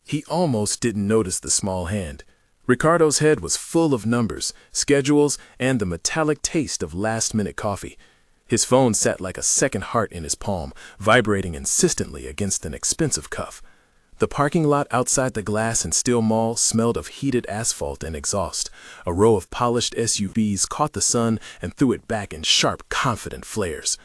He almost didn't notice the small hand. Ricardo's head was full of numbers, schedules, and the metallic taste of last-minute coffee. His phone sat like a second heart in his palm, vibrating insistently against an expensive cuff. The parking lot outside the Glass and Steel Mall smelled of heated asphalt and exhaust. A row of polished SUVs caught the sun and threw it back in sharp, confident flares.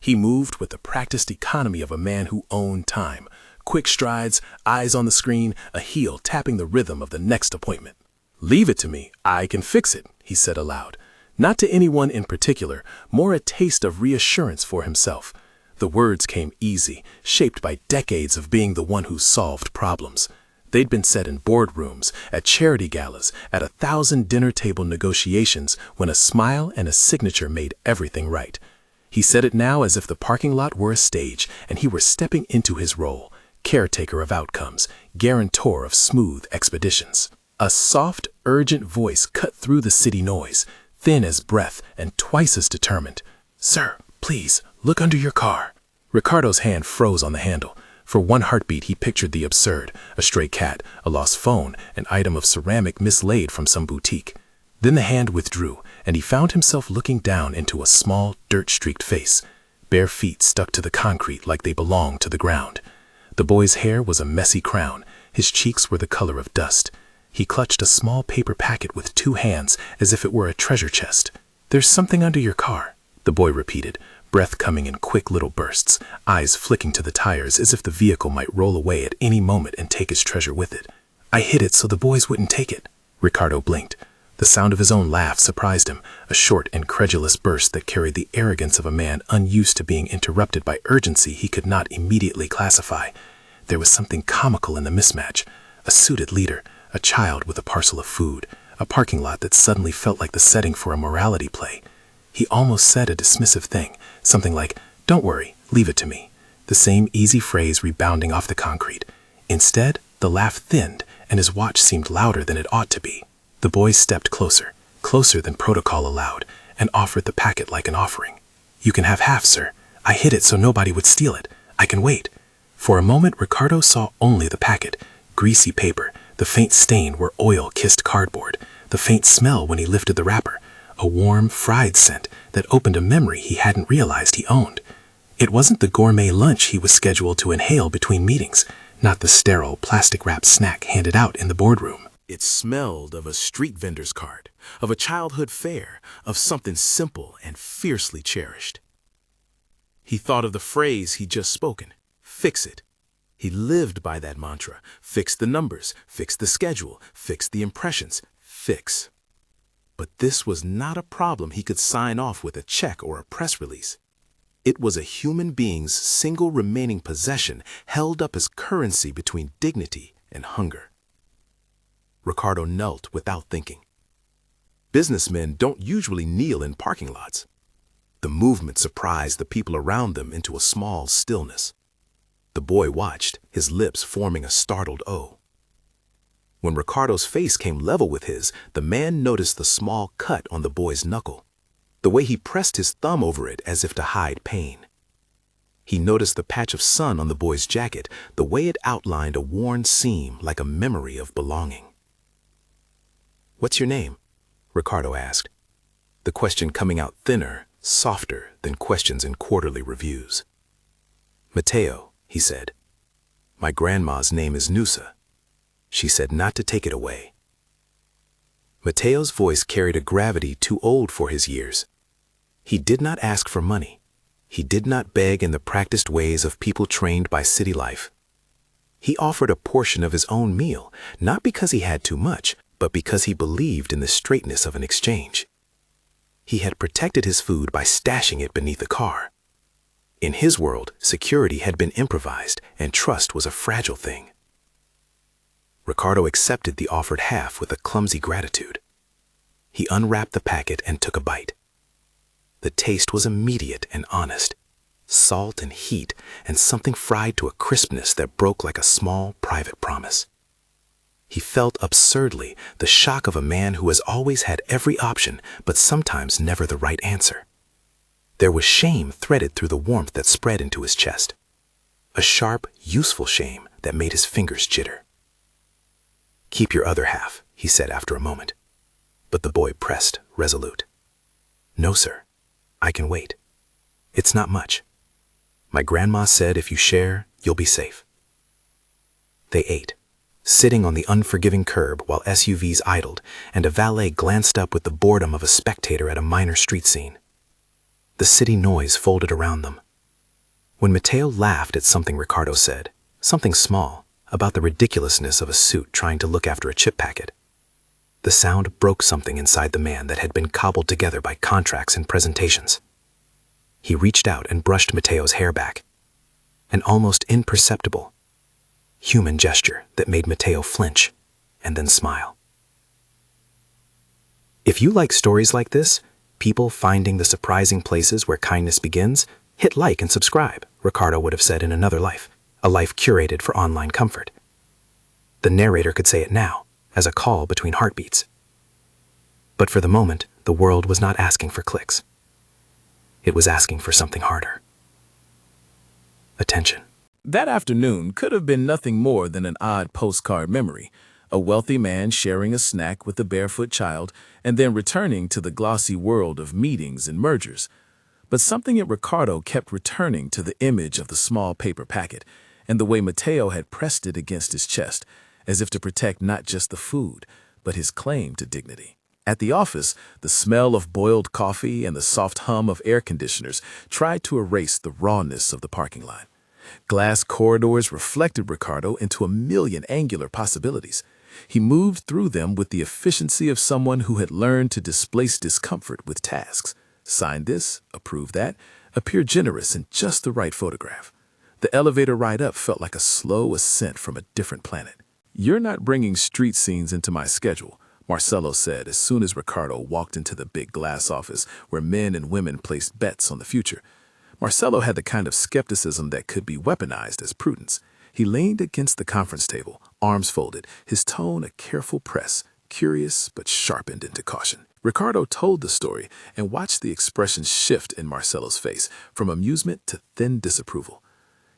He moved with the practiced economy of a man who owned time. Quick strides, eyes on the screen, a heel tapping the rhythm of the next appointment. "Leave it to me, I can fix it," he said aloud. Not to anyone in particular, more a taste of reassurance for himself. The words came easy, shaped by decades of being the one who solved problems. They'd been said in boardrooms, at charity galas, at 1,000 dinner table negotiations, when a smile and a signature made everything right. He said it now as if the parking lot were a stage and he were stepping into his role, caretaker of outcomes, guarantor of smooth expeditions. A soft, urgent voice cut through the city noise, thin as breath and twice as determined. "Sir, please, look under your car." Ricardo's hand froze on the handle. For one heartbeat he pictured the absurd, a stray cat, a lost phone, an item of ceramic mislaid from some boutique. Then the hand withdrew, and he found himself looking down into a small, dirt-streaked face. Bare feet stuck to the concrete like they belonged to the ground. The boy's hair was a messy crown. His cheeks were the color of dust. He clutched a small paper packet with two hands as if it were a treasure chest. "There's something under your car," the boy repeated, breath coming in quick little bursts, eyes flicking to the tires as if the vehicle might roll away at any moment and take his treasure with it. "I hid it so the boys wouldn't take it." Ricardo blinked. The sound of his own laugh surprised him, a short, incredulous burst that carried the arrogance of a man unused to being interrupted by urgency he could not immediately classify. There was something comical in the mismatch. A suited leader, a child with a parcel of food, a parking lot that suddenly felt like the setting for a morality play. He almost said a dismissive thing, something like, "Don't worry, leave it to me," the same easy phrase rebounding off the concrete. Instead, the laugh thinned, and his watch seemed louder than it ought to be. The boy stepped closer, closer than protocol allowed, and offered the packet like an offering. "You can have half, sir. I hid it so nobody would steal it. I can wait." For a moment, Ricardo saw only the packet, greasy paper, the faint stain where oil kissed cardboard, the faint smell when he lifted the wrapper, a warm, fried scent that opened a memory he hadn't realized he owned. It wasn't the gourmet lunch he was scheduled to inhale between meetings, not the sterile, plastic-wrapped snack handed out in the boardroom. It smelled of a street vendor's cart, of a childhood fair, of something simple and fiercely cherished. He thought of the phrase he'd just spoken, "Fix it." He lived by that mantra. Fix the numbers, fix the schedule, fix the impressions, fix. But this was not a problem he could sign off with a check or a press release. It was a human being's single remaining possession held up as currency between dignity and hunger. Ricardo knelt without thinking. Businessmen don't usually kneel in parking lots. The movement surprised the people around them into a small stillness. The boy watched, his lips forming a startled O. When Ricardo's face came level with his, the man noticed the small cut on the boy's knuckle, the way he pressed his thumb over it as if to hide pain. He noticed the patch of sun on the boy's jacket, the way it outlined a worn seam like a memory of belonging. "What's your name?" Ricardo asked, the question coming out thinner, softer than questions in quarterly reviews. "Mateo," he said. "My grandma's name is Nusa. She said not to take it away." Mateo's voice carried a gravity too old for his years. He did not ask for money. He did not beg in the practiced ways of people trained by city life. He offered a portion of his own meal, not because he had too much, but because he believed in the straightness of an exchange. He had protected his food by stashing it beneath a car. In his world, security had been improvised, and trust was a fragile thing. Ricardo accepted the offered half with a clumsy gratitude. He unwrapped the packet and took a bite. The taste was immediate and honest. Salt and heat, and something fried to a crispness that broke like a small, private promise. He felt absurdly the shock of a man who has always had every option, but sometimes never the right answer. There was shame threaded through the warmth that spread into his chest. A sharp, useful shame that made his fingers jitter. "Keep your other half," he said after a moment. But the boy pressed, resolute. "No, sir. I can wait. It's not much. My grandma said if you share, you'll be safe." They ate, sitting on the unforgiving curb while SUVs idled and a valet glanced up with the boredom of a spectator at a minor street scene. The city noise folded around them. When Mateo laughed at something Ricardo said, something small, about the ridiculousness of a suit trying to look after a chip packet, the sound broke something inside the man that had been cobbled together by contracts and presentations. He reached out and brushed Mateo's hair back, an almost imperceptible, human gesture that made Mateo flinch and then smile. If you like stories like this, people finding the surprising places where kindness begins, hit like and subscribe, Ricardo would have said in another life, a life curated for online comfort. The narrator could say it now, as a call between heartbeats. But for the moment, the world was not asking for clicks. It was asking for something harder. Attention. That afternoon could have been nothing more than an odd postcard memory, a wealthy man sharing a snack with a barefoot child and then returning to the glossy world of meetings and mergers. But something in Ricardo kept returning to the image of the small paper packet and the way Mateo had pressed it against his chest, as if to protect not just the food, but his claim to dignity. At the office, the smell of boiled coffee and the soft hum of air conditioners tried to erase the rawness of the parking lot. Glass corridors reflected Ricardo into a million angular possibilities. He moved through them with the efficiency of someone who had learned to displace discomfort with tasks. Sign this, approve that, appear generous in just the right photograph. The elevator ride up felt like a slow ascent from a different planet. "You're not bringing street scenes into my schedule," Marcelo said as soon as Ricardo walked into the big glass office where men and women placed bets on the future. Marcelo had the kind of skepticism that could be weaponized as prudence. He leaned against the conference table, arms folded, his tone a careful press, curious but sharpened into caution. Ricardo told the story and watched the expression shift in Marcelo's face, from amusement to thin disapproval.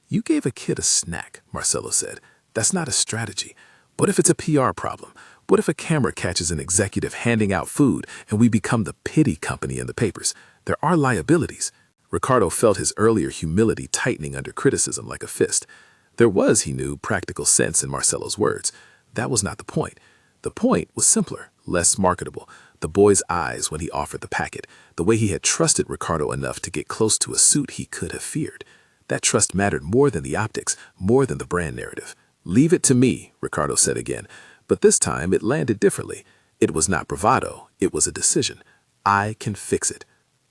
"You gave a kid a snack," Marcelo said. "That's not a strategy. What if it's a PR problem? What if a camera catches an executive handing out food and we become the pity company in the papers? There are liabilities." Ricardo felt his earlier humility tightening under criticism like a fist. There was, he knew, practical sense in Marcelo's words. That was not the point. The point was simpler, less marketable. The boy's eyes when he offered the packet, the way he had trusted Ricardo enough to get close to a suit he could have feared. That trust mattered more than the optics, more than the brand narrative. "Leave it to me," Ricardo said again, but this time it landed differently. It was not bravado, it was a decision. "I can fix it."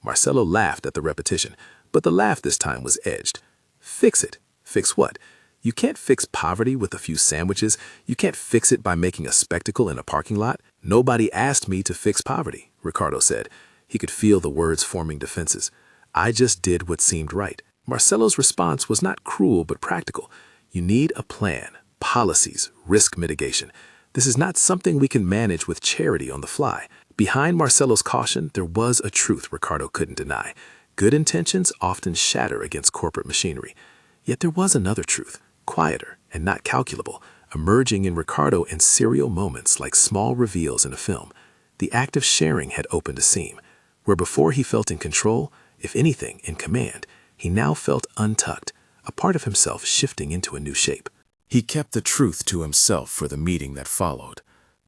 Marcelo laughed at the repetition, but the laugh this time was edged. "Fix it? Fix what? You can't fix poverty with a few sandwiches. You can't fix it by making a spectacle in a parking lot. Nobody asked me to fix poverty," Ricardo said. He could feel the words forming defenses. "I just did what seemed right." Marcelo's response was not cruel but practical. "You need a plan, policies, risk mitigation. This is not something we can manage with charity on the fly." Behind Marcelo's caution, there was a truth Ricardo couldn't deny. Good intentions often shatter against corporate machinery. Yet there was another truth, quieter and not calculable, emerging in Ricardo in serial moments like small reveals in a film. The act of sharing had opened a seam. Where before he felt in control, if anything, in command, he now felt untucked, a part of himself shifting into a new shape. He kept the truth to himself for the meeting that followed.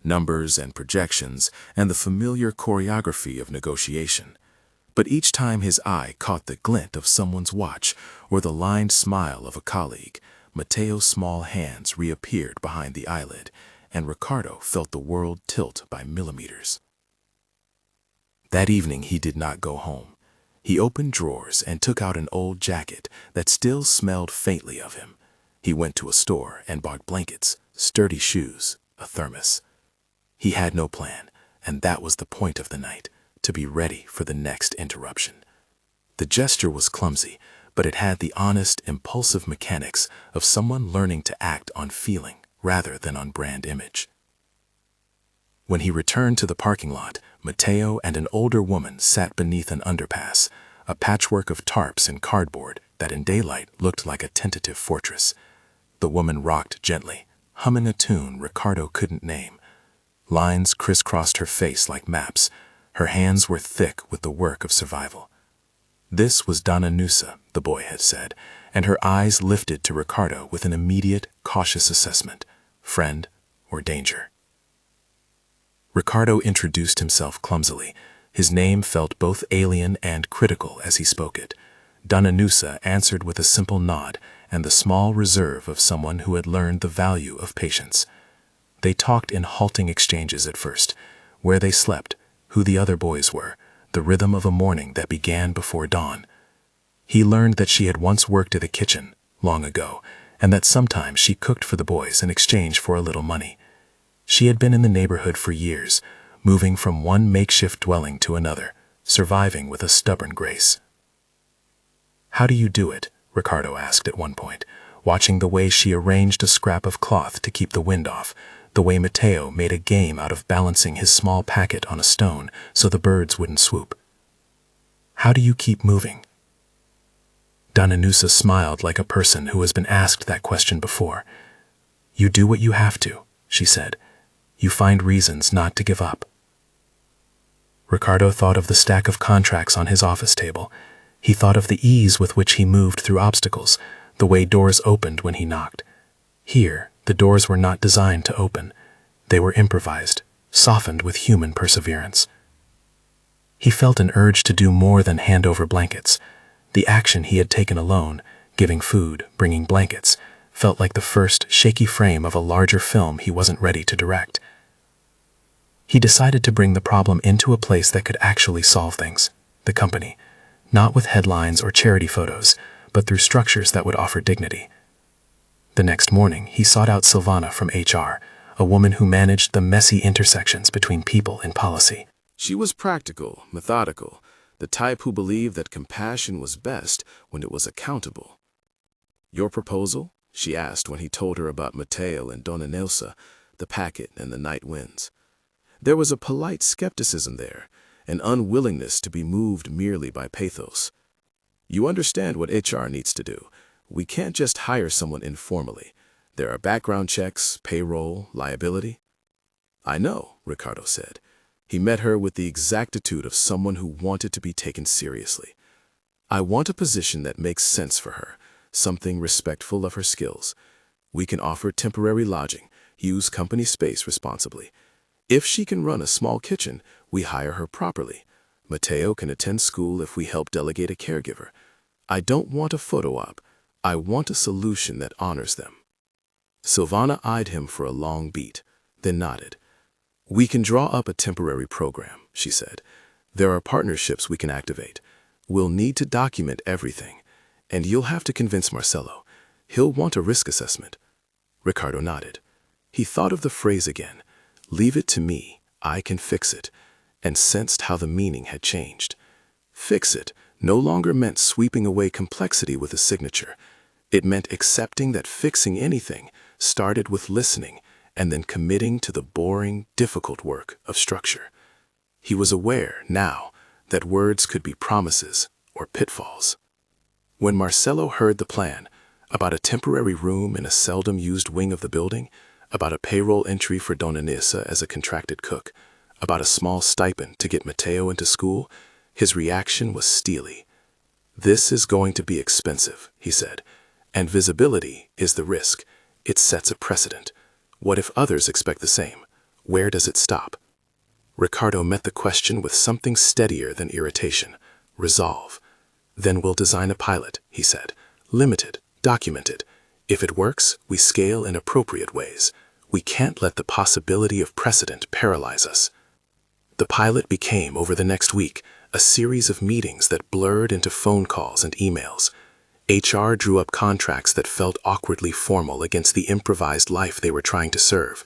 Numbers and projections, and the familiar choreography of negotiation. But each time his eye caught the glint of someone's watch or the lined smile of a colleague, Mateo's small hands reappeared behind the eyelid, and Ricardo felt the world tilt by millimeters. That evening he did not go home. He opened drawers and took out an old jacket that still smelled faintly of him. He went to a store and bought blankets, sturdy shoes, a thermos. He had no plan, and that was the point of the night, to be ready for the next interruption. The gesture was clumsy, but it had the honest, impulsive mechanics of someone learning to act on feeling rather than on brand image. When he returned to the parking lot, Mateo and an older woman sat beneath an underpass, a patchwork of tarps and cardboard that in daylight looked like a tentative fortress. The woman rocked gently, humming a tune Ricardo couldn't name. Lines crisscrossed her face like maps. Her hands were thick with the work of survival. This was Donna Nusa, the boy had said, and her eyes lifted to Ricardo with an immediate, cautious assessment, friend or danger. Ricardo introduced himself clumsily. His name felt both alien and critical as he spoke it. Donna Nusa answered with a simple nod and the small reserve of someone who had learned the value of patience. They talked in halting exchanges at first, where they slept, who the other boys were, the rhythm of a morning that began before dawn. He learned that she had once worked at a kitchen, long ago, and that sometimes she cooked for the boys in exchange for a little money. She had been in the neighborhood for years, moving from one makeshift dwelling to another, surviving with a stubborn grace. "How do you do it?" Ricardo asked at one point, watching the way she arranged a scrap of cloth to keep the wind off, the way Mateo made a game out of balancing his small packet on a stone so the birds wouldn't swoop. "How do you keep moving?" Donna Nusa smiled like a person who has been asked that question before. "You do what you have to," she said. "You find reasons not to give up." Ricardo thought of the stack of contracts on his office table. He thought of the ease with which he moved through obstacles, the way doors opened when he knocked. Here, the doors were not designed to open. They were improvised, softened with human perseverance. He felt an urge to do more than hand over blankets. The action he had taken alone, giving food, bringing blankets, felt like the first shaky frame of a larger film he wasn't ready to direct. He decided to bring the problem into a place that could actually solve things, the company, not with headlines or charity photos, but through structures that would offer dignity. The next morning, he sought out Silvana from HR, a woman who managed the messy intersections between people and policy. She was practical, methodical, the type who believed that compassion was best when it was accountable. "Your proposal?" she asked when he told her about Mateo and Donna Nusa, the packet and the night winds. There was a polite skepticism there, an unwillingness to be moved merely by pathos. "You understand what HR needs to do. We can't just hire someone informally. There are background checks, payroll, liability." "I know," Ricardo said. He met her with the exactitude of someone who wanted to be taken seriously. "I want a position that makes sense for her, something respectful of her skills. We can offer temporary lodging, use company space responsibly. If she can run a small kitchen, we hire her properly. Mateo can attend school if we help delegate a caregiver. I don't want a photo op. I want a solution that honors them." Silvana eyed him for a long beat, then nodded. "We can draw up a temporary program," she said. "There are partnerships we can activate. We'll need to document everything, and you'll have to convince Marcelo. He'll want a risk assessment." Ricardo nodded. He thought of the phrase again, "Leave it to me, I can fix it," and sensed how the meaning had changed. Fix it no longer meant sweeping away complexity with a signature. It meant accepting that fixing anything started with listening and then committing to the boring, difficult work of structure. He was aware, now, that words could be promises or pitfalls. When Marcelo heard the plan, about a temporary room in a seldom-used wing of the building, about a payroll entry for Donna Nusa as a contracted cook, about a small stipend to get Mateo into school, his reaction was steely. "This is going to be expensive," he said, "and visibility is the risk. It sets a precedent. What if others expect the same? Where does it stop?" Ricardo met the question with something steadier than irritation, resolve. "Then we'll design a pilot," he said. "Limited, documented. If it works, we scale in appropriate ways. We can't let the possibility of precedent paralyze us." The pilot became, over the next week, a series of meetings that blurred into phone calls and emails. HR drew up contracts that felt awkwardly formal against the improvised life they were trying to serve.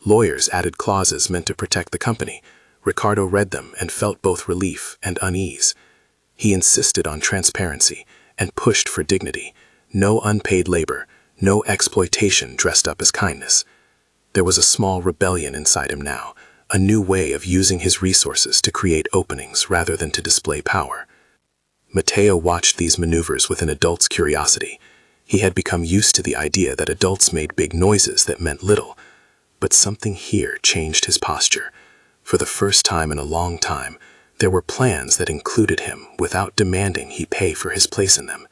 Lawyers added clauses meant to protect the company. Ricardo read them and felt both relief and unease. He insisted on transparency and pushed for dignity. No unpaid labor, no exploitation dressed up as kindness. There was a small rebellion inside him now, a new way of using his resources to create openings rather than to display power. Mateo watched these maneuvers with an adult's curiosity. He had become used to the idea that adults made big noises that meant little, but something here changed his posture. For the first time in a long time, there were plans that included him without demanding he pay for his place in them.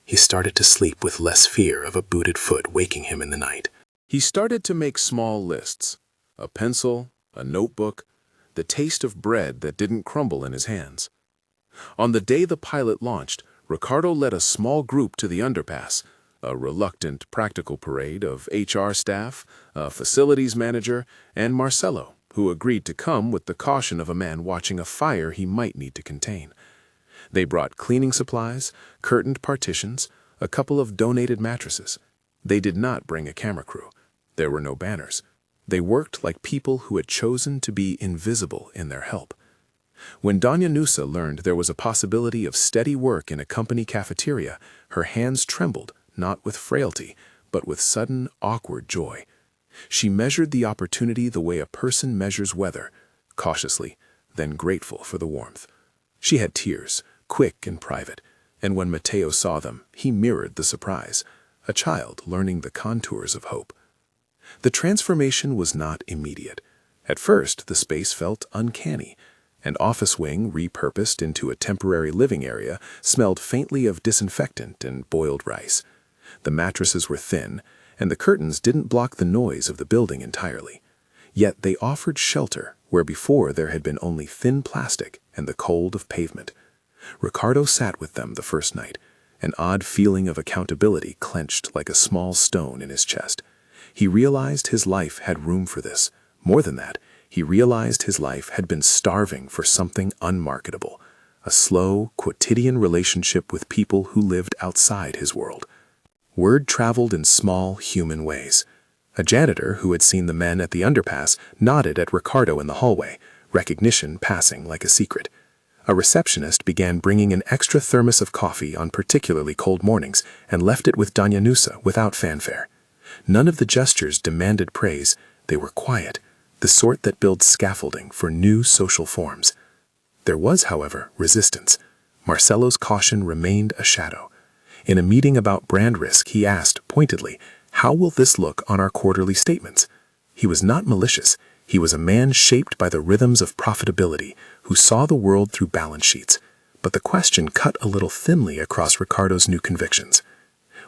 He started to sleep with less fear of a booted foot waking him in the night. He started to make small lists, a pencil, a notebook, the taste of bread that didn't crumble in his hands. On the day the pilot launched, Ricardo led a small group to the underpass, a reluctant practical parade of HR staff, a facilities manager, and Marcelo, who agreed to come with the caution of a man watching a fire he might need to contain. They brought cleaning supplies, curtained partitions, a couple of donated mattresses. They did not bring a camera crew. There were no banners. They worked like people who had chosen to be invisible in their help. When Doña Nusa learned there was a possibility of steady work in a company cafeteria, her hands trembled, not with frailty, but with sudden, awkward joy. She measured the opportunity the way a person measures weather, cautiously, then grateful for the warmth. She had tears, quick and private, and when Mateo saw them, he mirrored the surprise, a child learning the contours of hope. The transformation was not immediate. At first, the space felt uncanny. An office wing repurposed into a temporary living area smelled faintly of disinfectant and boiled rice. The mattresses were thin, and the curtains didn't block the noise of the building entirely. Yet they offered shelter where before there had been only thin plastic and the cold of pavement. Ricardo sat with them the first night, an odd feeling of accountability clenched like a small stone in his chest. He realized his life had room for this. More than that, he realized his life had been starving for something unmarketable, a slow, quotidian relationship with people who lived outside his world. Word traveled in small, human ways. A janitor who had seen the men at the underpass nodded at Ricardo in the hallway, recognition passing like a secret. A receptionist began bringing an extra thermos of coffee on particularly cold mornings and left it with Doña Nusa without fanfare. None of the gestures demanded praise. They were quiet, the sort that builds scaffolding for new social forms. There was, however, resistance. Marcelo's caution remained a shadow. In a meeting about brand risk, he asked, pointedly, "How will this look on our quarterly statements?" He was not malicious. He was a man shaped by the rhythms of profitability, who saw the world through balance sheets. But the question cut a little thinly across Ricardo's new convictions.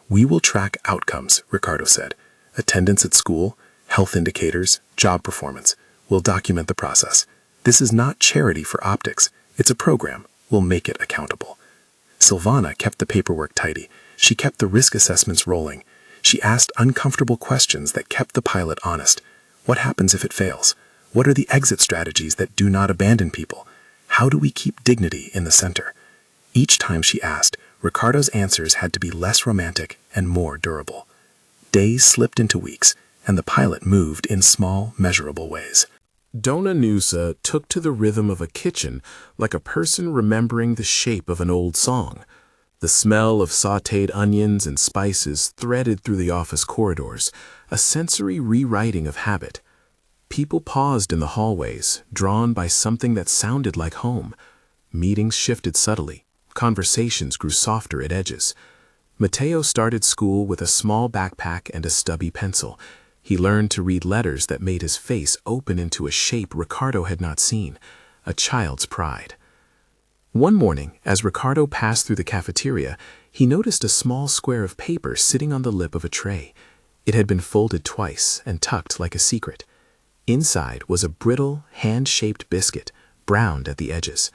"We will track outcomes," Ricardo said. "Attendance at school, health indicators, job performance. We'll document the process. This is not charity for optics. It's a program. We'll make it accountable." Silvana kept the paperwork tidy. She kept the risk assessments rolling. She asked uncomfortable questions that kept the pilot honest. What happens if it fails? What are the exit strategies that do not abandon people? How do we keep dignity in the center? Each time she asked, Ricardo's answers had to be less romantic and more durable. Days slipped into weeks, and the pilot moved in small, measurable ways. Doña Nusa took to the rhythm of a kitchen like a person remembering the shape of an old song. The smell of sautéed onions and spices threaded through the office corridors, a sensory rewriting of habit. People paused in the hallways, drawn by something that sounded like home. Meetings shifted subtly. Conversations grew softer at edges. Mateo started school with a small backpack and a stubby pencil. He learned to read letters that made his face open into a shape Ricardo had not seen, a child's pride. One morning, as Ricardo passed through the cafeteria, he noticed a small square of paper sitting on the lip of a tray. It had been folded twice and tucked like a secret. Inside was a brittle, hand-shaped biscuit, browned at the edges.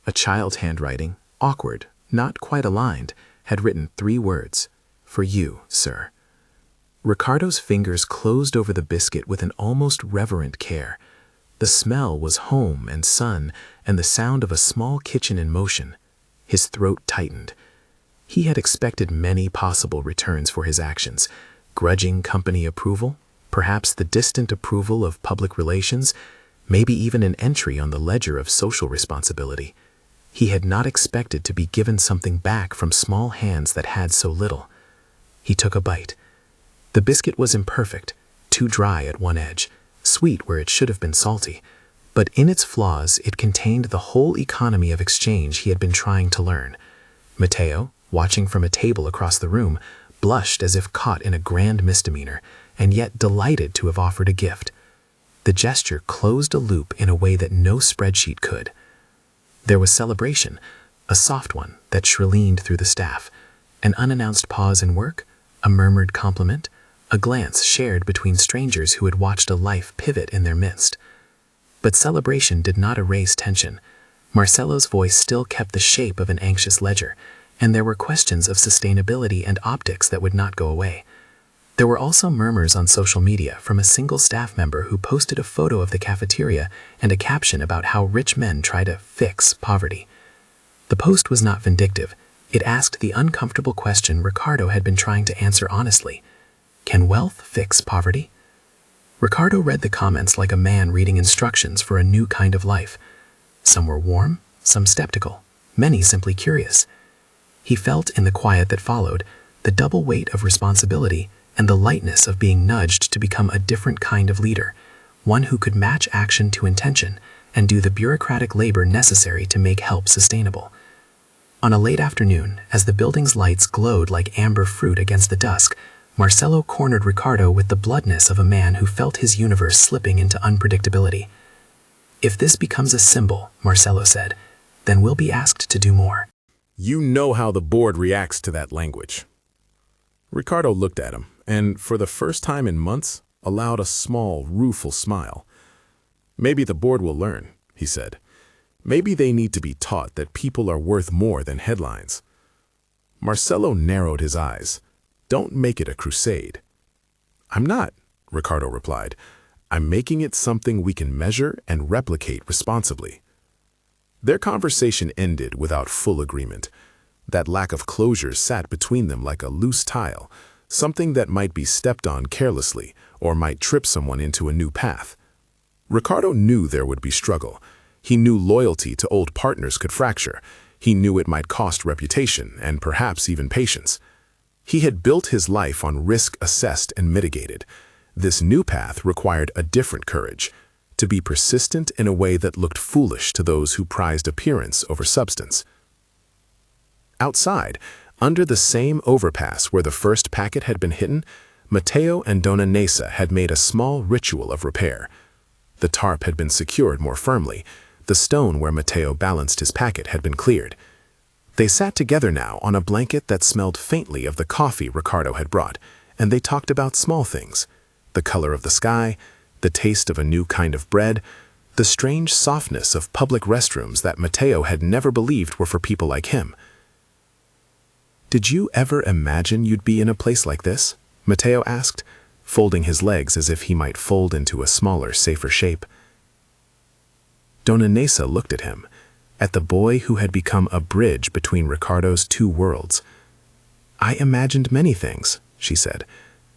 A child's handwriting, awkward, not quite aligned, had written 3 words, "For you, sir." Ricardo's fingers closed over the biscuit with an almost reverent care. The smell was home and sun and the sound of a small kitchen in motion. His throat tightened. He had expected many possible returns for his actions. Grudging company approval, perhaps the distant approval of public relations, maybe even an entry on the ledger of social responsibility. He had not expected to be given something back from small hands that had so little. He took a bite. The biscuit was imperfect, too dry at one edge, sweet where it should have been salty. But in its flaws, it contained the whole economy of exchange he had been trying to learn. Mateo, watching from a table across the room, blushed as if caught in a grand misdemeanor, and yet delighted to have offered a gift. The gesture closed a loop in a way that no spreadsheet could. There was celebration, a soft one that shrillined through the staff, an unannounced pause in work, a murmured compliment, a glance shared between strangers who had watched a life pivot in their midst. But celebration did not erase tension. Marcelo's voice still kept the shape of an anxious ledger, and there were questions of sustainability and optics that would not go away. There were also murmurs on social media from a single staff member who posted a photo of the cafeteria and a caption about how rich men try to fix poverty. The post was not vindictive. It asked the uncomfortable question Ricardo had been trying to answer honestly. Can wealth fix poverty? Ricardo read the comments like a man reading instructions for a new kind of life. Some were warm, some skeptical, many simply curious. He felt in the quiet that followed the double weight of responsibility and the lightness of being nudged to become a different kind of leader, one who could match action to intention and do the bureaucratic labor necessary to make help sustainable. On a late afternoon, as the building's lights glowed like amber fruit against the dusk, Marcelo cornered Ricardo with the bluntness of a man who felt his universe slipping into unpredictability. "If this becomes a symbol," Marcelo said, "then we'll be asked to do more." You know how the board reacts to that language. Ricardo looked at him, and for the first time in months, allowed a small, rueful smile. "Maybe the board will learn," he said. "Maybe they need to be taught that people are worth more than headlines." Marcelo narrowed his eyes. "Don't make it a crusade." "I'm not," Ricardo replied. "I'm making it something we can measure and replicate responsibly." Their conversation ended without full agreement. That lack of closure sat between them like a loose tile, something that might be stepped on carelessly or might trip someone into a new path. Ricardo knew there would be struggle. He knew loyalty to old partners could fracture. He knew it might cost reputation and perhaps even patience. He had built his life on risk assessed and mitigated. This new path required a different courage, to be persistent in a way that looked foolish to those who prized appearance over substance. Outside, under the same overpass where the first packet had been hidden, Mateo and Dona Nesa had made a small ritual of repair. The tarp had been secured more firmly. The stone where Mateo balanced his packet had been cleared. They sat together now on a blanket that smelled faintly of the coffee Ricardo had brought, and they talked about small things: the color of the sky, the taste of a new kind of bread, the strange softness of public restrooms that Mateo had never believed were for people like him. "Did you ever imagine you'd be in a place like this?" Mateo asked, folding his legs as if he might fold into a smaller, safer shape. Dona Nesa looked at him, at the boy who had become a bridge between Ricardo's two worlds. "I imagined many things," she said,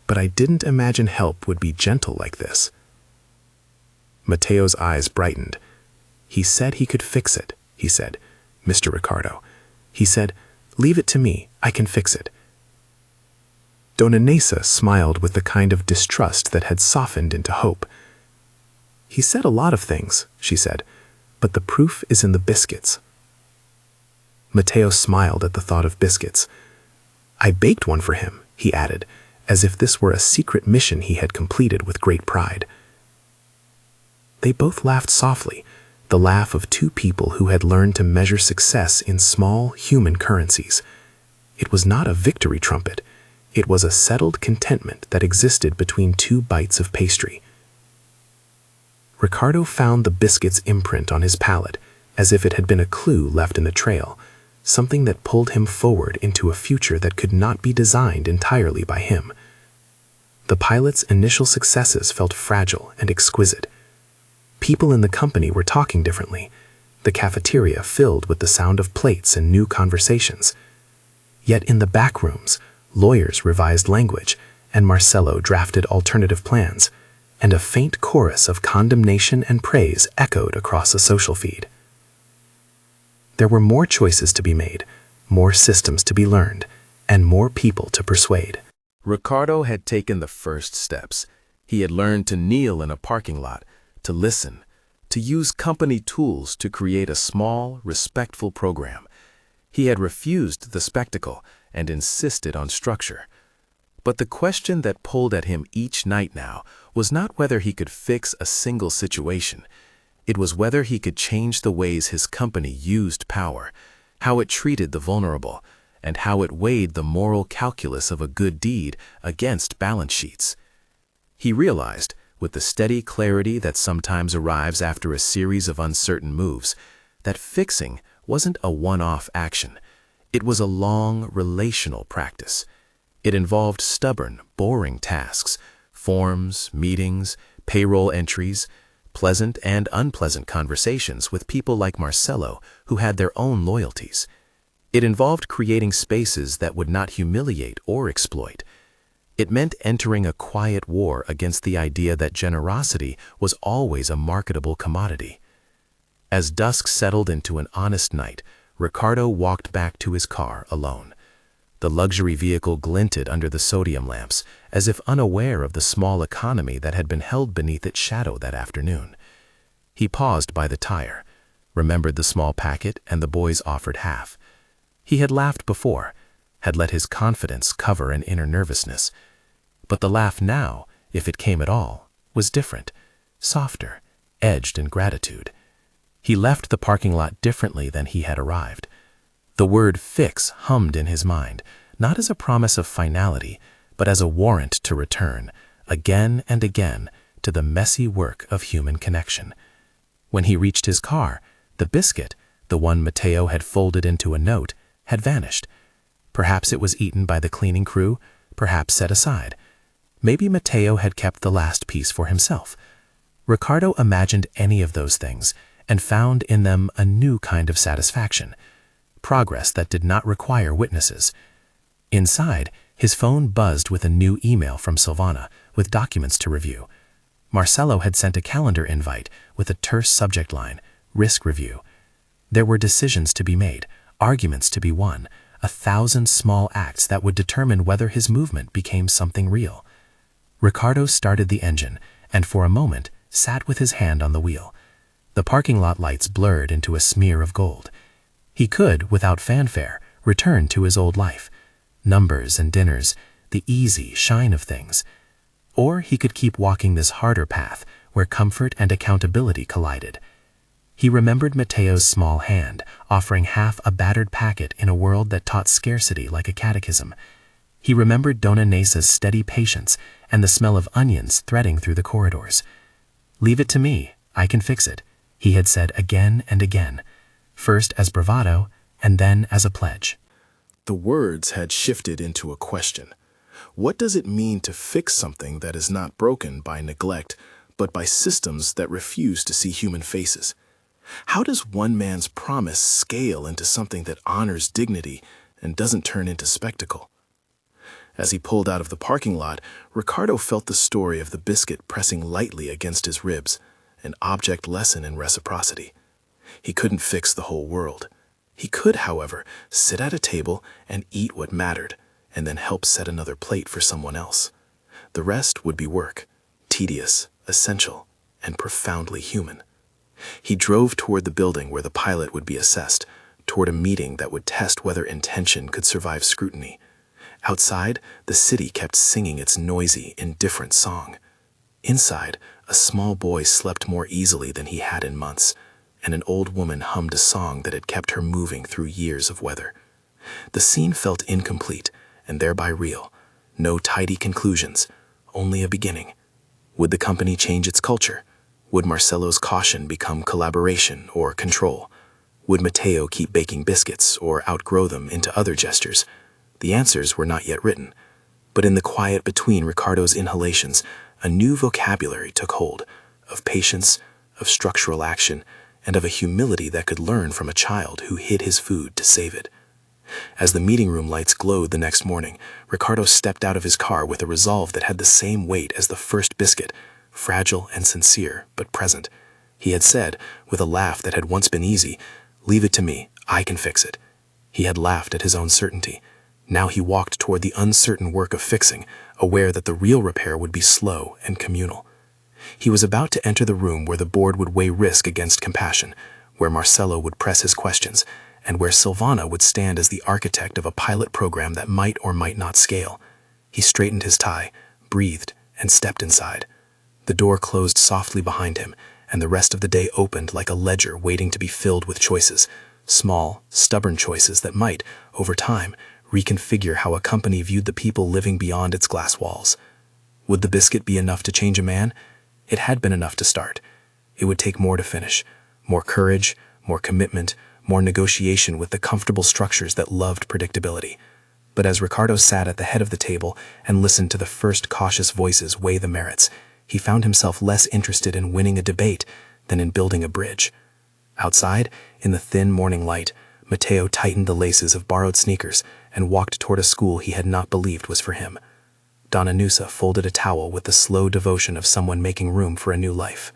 "but I didn't imagine help would be gentle like this." Mateo's eyes brightened. "He said he could fix it," he said. "Mr. Ricardo. He said, 'Leave it to me, I can fix it.'" Dona Nesa smiled with the kind of distrust that had softened into hope. "He said a lot of things," she said, "but the proof is in the biscuits." Mateo smiled at the thought of biscuits. "I baked one for him," he added, as if this were a secret mission he had completed with great pride. They both laughed softly, the laugh of two people who had learned to measure success in small, human currencies. It was not a victory trumpet. It was a settled contentment that existed between two bites of pastry. Ricardo found the biscuit's imprint on his palate, as if it had been a clue left in the trail, something that pulled him forward into a future that could not be designed entirely by him. The pilot's initial successes felt fragile and exquisite. People in the company were talking differently, the cafeteria filled with the sound of plates and new conversations. Yet in the back rooms, lawyers revised language, and Marcelo drafted alternative plans, and a faint chorus of condemnation and praise echoed across a social feed. There were more choices to be made, more systems to be learned, and more people to persuade. Ricardo had taken the first steps. He had learned to kneel in a parking lot, to listen, to use company tools to create a small, respectful program. He had refused the spectacle and insisted on structure. But the question that pulled at him each night now was not whether he could fix a single situation. It was whether he could change the ways his company used power, how it treated the vulnerable, and how it weighed the moral calculus of a good deed against balance sheets. He realized, with the steady clarity that sometimes arrives after a series of uncertain moves, that fixing wasn't a one-off action. It was a long, relational practice. It involved stubborn, boring tasks, forms, meetings, payroll entries, pleasant and unpleasant conversations with people like Marcelo who had their own loyalties. It involved creating spaces that would not humiliate or exploit. It meant entering a quiet war against the idea that generosity was always a marketable commodity. As dusk settled into an honest night, Ricardo walked back to his car alone. The luxury vehicle glinted under the sodium lamps, as if unaware of the small economy that had been held beneath its shadow that afternoon. He paused by the tire, remembered the small packet and the boy's offered half. He had laughed before, had let his confidence cover an inner nervousness. But the laugh now, if it came at all, was different, softer, edged in gratitude. He left the parking lot differently than he had arrived. The word fix hummed in his mind, not as a promise of finality, but as a warrant to return, again and again, to the messy work of human connection. When he reached his car, the biscuit, the one Mateo had folded into a note, had vanished. Perhaps it was eaten by the cleaning crew, perhaps set aside. Maybe Mateo had kept the last piece for himself. Ricardo imagined any of those things and found in them a new kind of satisfaction, progress that did not require witnesses. Inside, his phone buzzed with a new email from Silvana with documents to review. Marcelo had sent a calendar invite with a terse subject line, risk review. There were decisions to be made, arguments to be won, 1,000 small acts that would determine whether his movement became something real. Ricardo started the engine and for a moment sat with his hand on the wheel. The parking lot lights blurred into a smear of gold. He could, without fanfare, return to his old life. Numbers and dinners, the easy shine of things. Or he could keep walking this harder path where comfort and accountability collided. He remembered Mateo's small hand, offering half a battered packet in a world that taught scarcity like a catechism. He remembered Dona Nesa's steady patience and the smell of onions threading through the corridors. "Leave it to me, I can fix it," he had said again and again, first as bravado and then as a pledge. The words had shifted into a question. What does it mean to fix something that is not broken by neglect, but by systems that refuse to see human faces? How does one man's promise scale into something that honors dignity and doesn't turn into spectacle? As he pulled out of the parking lot, Ricardo felt the story of the biscuit pressing lightly against his ribs, an object lesson in reciprocity. He couldn't fix the whole world. He could, however, sit at a table and eat what mattered, and then help set another plate for someone else. The rest would be work, tedious, essential, and profoundly human. He drove toward the building where the pilot would be assessed, toward a meeting that would test whether intention could survive scrutiny. Outside, the city kept singing its noisy, indifferent song. Inside, a small boy slept more easily than he had in months, and an old woman hummed a song that had kept her moving through years of weather. The scene felt incomplete, and thereby real. No tidy conclusions, only a beginning. Would the company change its culture? Would Marcelo's caution become collaboration or control? Would Mateo keep baking biscuits or outgrow them into other gestures? The answers were not yet written. But in the quiet between Ricardo's inhalations, a new vocabulary took hold, of patience, of structural action, and of a humility that could learn from a child who hid his food to save it. As the meeting room lights glowed the next morning, Ricardo stepped out of his car with a resolve that had the same weight as the first biscuit, fragile and sincere, but present. He had said, with a laugh that had once been easy, "Leave it to me, I can fix it." He had laughed at his own certainty. Now he walked toward the uncertain work of fixing, aware that the real repair would be slow and communal. He was about to enter the room where the board would weigh risk against compassion, where Marcelo would press his questions, and where Silvana would stand as the architect of a pilot program that might or might not scale. He straightened his tie, breathed, and stepped inside. The door closed softly behind him, and the rest of the day opened like a ledger waiting to be filled with choices. Small, stubborn choices that might, over time, reconfigure how a company viewed the people living beyond its glass walls. Would the biscuit be enough to change a man? It had been enough to start. It would take more to finish. More courage, more commitment, more negotiation with the comfortable structures that loved predictability. But as Ricardo sat at the head of the table and listened to the first cautious voices weigh the merits, he found himself less interested in winning a debate than in building a bridge. Outside, in the thin morning light, Matteo tightened the laces of borrowed sneakers and walked toward a school he had not believed was for him. Donna Nusa folded a towel with the slow devotion of someone making room for a new life.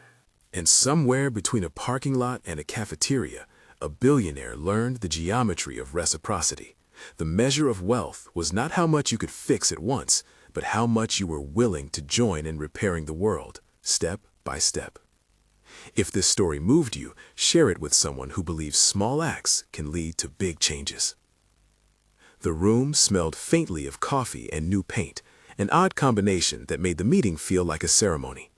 And somewhere between a parking lot and a cafeteria, a billionaire learned the geometry of reciprocity. The measure of wealth was not how much you could fix at once, but how much you were willing to join in repairing the world, step by step. If this story moved you, share it with someone who believes small acts can lead to big changes. The room smelled faintly of coffee and new paint, an odd combination that made the meeting feel like a ceremony.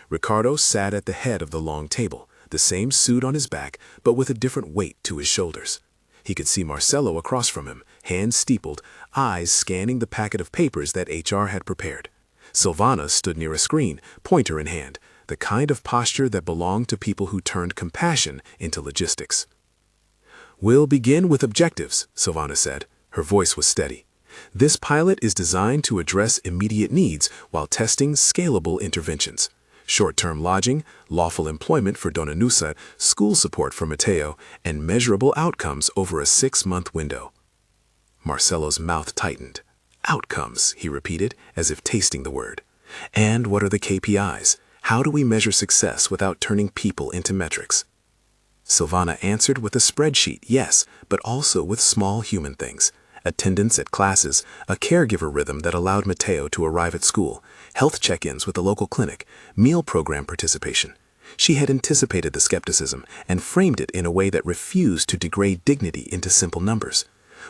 Ricardo sat at the head of the long table, the same suit on his back, but with a different weight to his shoulders. He could see Marcelo across from him, hands steepled, eyes scanning the packet of papers that HR had prepared. Silvana stood near a screen, pointer in hand, the kind of posture that belonged to people who turned compassion into logistics. "We'll begin with objectives," Silvana said. Her voice was steady. "This pilot is designed to address immediate needs while testing scalable interventions. Short-term lodging, lawful employment for Donna Nusa, school support for Matteo, and measurable outcomes over a 6-month window." Marcelo's mouth tightened. "Outcomes," he repeated, as if tasting the word. "And what are the KPIs? How do we measure success without turning people into metrics?" Silvana answered with a spreadsheet, yes, but also with small human things. Attendance at classes, a caregiver rhythm that allowed Matteo to arrive at school, health check-ins with the local clinic, meal program participation. She had anticipated the skepticism and framed it in a way that refused to degrade dignity into simple numbers.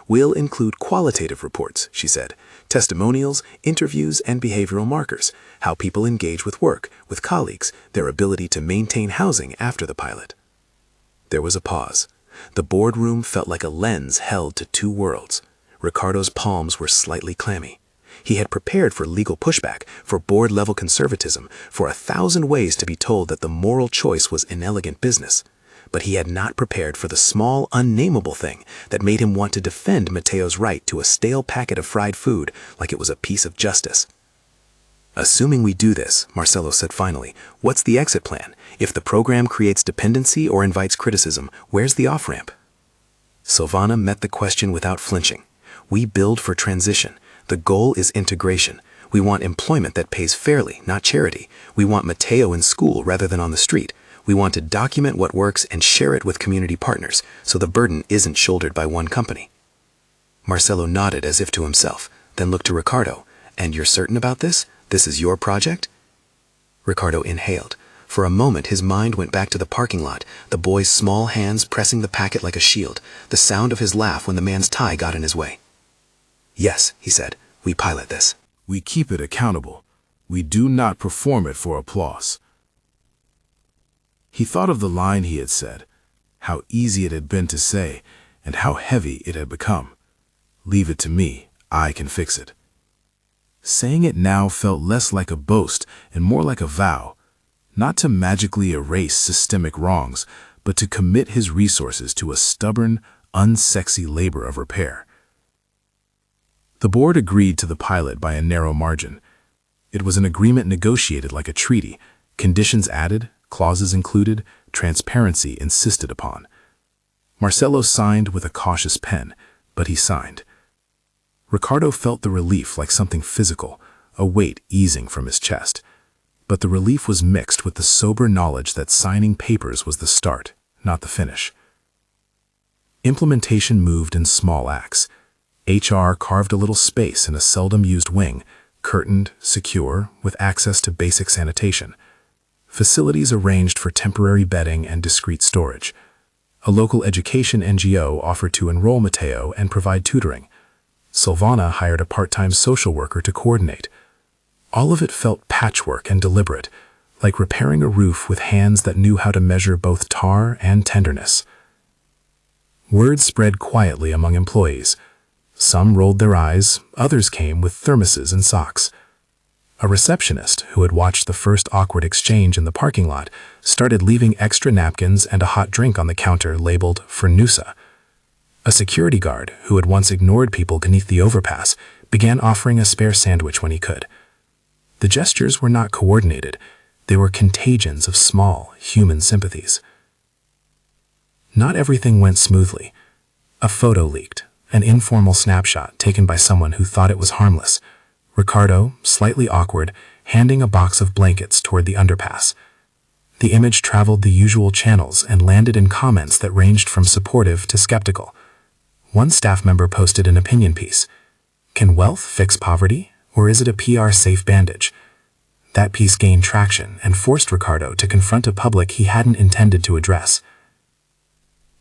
"We'll include qualitative reports," she said, "testimonials, interviews, and behavioral markers, how people engage with work, with colleagues, their ability to maintain housing after the pilot." There was a pause. The boardroom felt like a lens held to two worlds. Ricardo's palms were slightly clammy. He had prepared for legal pushback, for board-level conservatism, for 1,000 ways to be told that the moral choice was inelegant business. But he had not prepared for the small, unnameable thing that made him want to defend Matteo's right to a stale packet of fried food like it was a piece of justice. "Assuming we do this," Marcelo said finally, "what's the exit plan? If the program creates dependency or invites criticism, where's the off-ramp?" Silvana met the question without flinching. "We build for transition. The goal is integration. We want employment that pays fairly, not charity. We want Matteo in school rather than on the street. We want to document what works and share it with community partners, so the burden isn't shouldered by one company." Marcelo nodded as if to himself, then looked to Ricardo. "And you're certain about this? This is your project?" Ricardo inhaled. For a moment his mind went back to the parking lot, the boy's small hands pressing the packet like a shield, the sound of his laugh when the man's tie got in his way. "Yes," he said, "we pilot this. We keep it accountable. We do not perform it for applause." He thought of the line he had said, how easy it had been to say, and how heavy it had become. "Leave it to me, I can fix it." Saying it now felt less like a boast and more like a vow, not to magically erase systemic wrongs, but to commit his resources to a stubborn, unsexy labor of repair. The board agreed to the pilot by a narrow margin. It was an agreement negotiated like a treaty, conditions added, clauses included, transparency insisted upon. Marcelo signed with a cautious pen, but he signed. Ricardo felt the relief like something physical, a weight easing from his chest. But the relief was mixed with the sober knowledge that signing papers was the start, not the finish. Implementation moved in small acts. HR carved a little space in a seldom-used wing, curtained, secure, with access to basic sanitation. Facilities arranged for temporary bedding and discreet storage. A local education NGO offered to enroll Matteo and provide tutoring. Silvana hired a part-time social worker to coordinate. All of it felt patchwork and deliberate, like repairing a roof with hands that knew how to measure both tar and tenderness. Word spread quietly among employees. Some rolled their eyes, others came with thermoses and socks. A receptionist, who had watched the first awkward exchange in the parking lot, started leaving extra napkins and a hot drink on the counter labeled for Noosa. A security guard, who had once ignored people beneath the overpass, began offering a spare sandwich when he could. The gestures were not coordinated. They were contagions of small, human sympathies. Not everything went smoothly. A photo leaked, an informal snapshot taken by someone who thought it was harmless. Ricardo, slightly awkward, handing a box of blankets toward the underpass. The image traveled the usual channels and landed in comments that ranged from supportive to skeptical. One staff member posted an opinion piece. Can wealth fix poverty, or is it a PR-safe bandage? That piece gained traction and forced Ricardo to confront a public he hadn't intended to address.